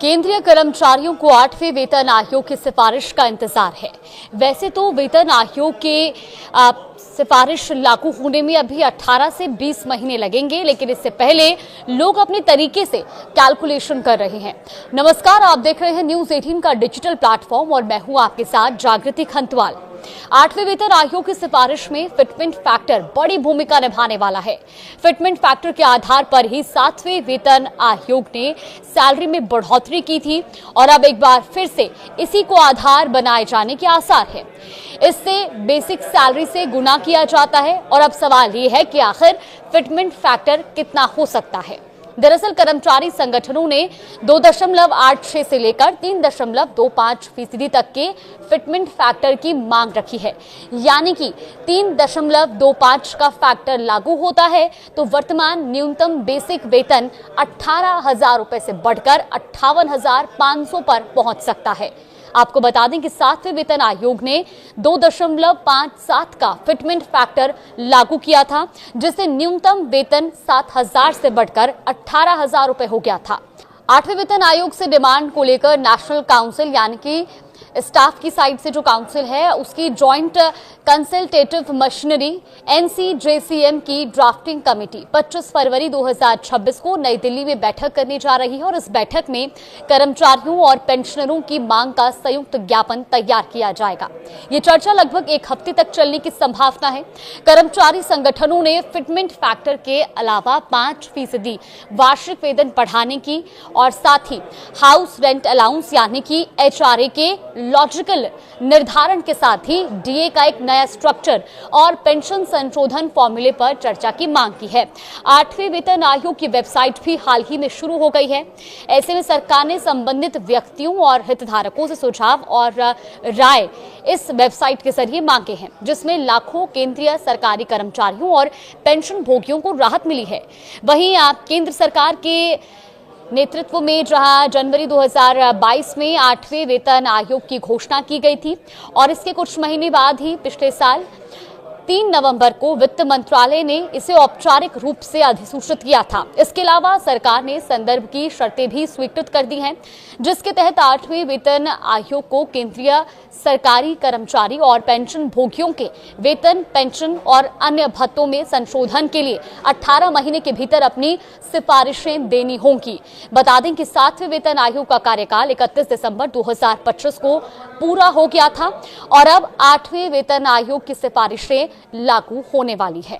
केंद्रीय कर्मचारियों को 8वें वेतन आयोग की सिफारिश का इंतजार है। वैसे तो वेतन आयोग के सिफारिश लागू होने में अभी 18 से 20 महीने लगेंगे, लेकिन इससे पहले लोग अपने तरीके से कैलकुलेशन कर रहे हैं। नमस्कार, आप देख रहे हैं न्यूज 18 का डिजिटल प्लेटफॉर्म और मैं हूं आपके साथ जागृति खंतवाल। 8वें वेतन आयोग की सिफारिश में फिटमेंट फैक्टर बड़ी भूमिका निभाने वाला है। फिटमेंट फैक्टर के आधार पर ही 7वें वेतन आयोग ने सैलरी में बढ़ोतरी की थी और अब एक बार फिर से इसी को आधार बनाए जाने के आसार है। इससे बेसिक सैलरी से गुना किया जाता है और अब सवाल ये है कि आखिर फिटमेंट फैक्टर कितना हो सकता है। दरअसल कर्मचारी संगठनों ने 2.86 से लेकर 3.25% तक के फिटमेंट फैक्टर की मांग रखी है। यानी कि 3.25 का फैक्टर लागू होता है तो वर्तमान न्यूनतम बेसिक वेतन 18,000 रुपए से बढ़कर 58,500 पर पहुंच सकता है। आपको बता दें कि 7वें वेतन आयोग ने 2.57 का फिटमेंट फैक्टर लागू किया था, जिससे न्यूनतम वेतन 7,000 से बढ़कर 18,000 रुपए हो गया था। 8वें वेतन आयोग से डिमांड को लेकर नेशनल काउंसिल यानी कि स्टाफ की साइड से जो काउंसिल है उसकी जॉइंट कंसल्टेटिव मशीनरी NCJCM की ड्राफ्टिंग कमेटी 25 फरवरी 2026 को नई दिल्ली में बैठक करने जा रही है और इस बैठक में कर्मचारियों और पेंशनरों की मांग का संयुक्त ज्ञापन तैयार किया जाएगा। ये चर्चा लगभग एक हफ्ते तक चलने की संभावना है। कर्मचारी संगठनों ने फिटमेंट फैक्टर के अलावा 5% वार्षिक वेतन बढ़ाने की और साथ ही हाउस रेंट अलाउंस यानी कि HRA के लॉजिकल निर्धारण के साथ ही DA का एक नया स्ट्रक्चर और पेंशन संशोधन फॉर्मूले पर चर्चा की मांग की है। 8वें वेतन आयोग की वेबसाइट भी हाल ही में शुरू हो गई है। ऐसे में सरकार ने संबंधित व्यक्तियों और हितधारकों से सुझाव और राय इस वेबसाइट के जरिए मांगे हैं, जिसमें लाखों केंद्रीय सरकारी कर्मचारियों और पेंशन भोगियों को राहत मिली है। वहीं केंद्र सरकार के नेतृत्व में जहां जनवरी 2022 में 8वें वेतन आयोग की घोषणा की गई थी और इसके कुछ महीने बाद ही पिछले साल 3 नवंबर को वित्त मंत्रालय ने इसे औपचारिक रूप से अधिसूचित किया था। इसके अलावा सरकार ने संदर्भ की शर्तें भी स्वीकृत कर दी हैं, जिसके तहत 8वें वेतन आयोग को केंद्रीय सरकारी कर्मचारी और पेंशन भोगियों के वेतन, पेंशन और अन्य भत्तों में संशोधन के लिए 18 महीने के भीतर अपनी सिफारिशें देनी होंगी। बता दें कि 7वें वेतन आयोग का कार्यकाल 31 दिसंबर 2025 को पूरा हो गया था और अब 8वें वेतन आयोग की सिफारिशें लागू होने वाली है।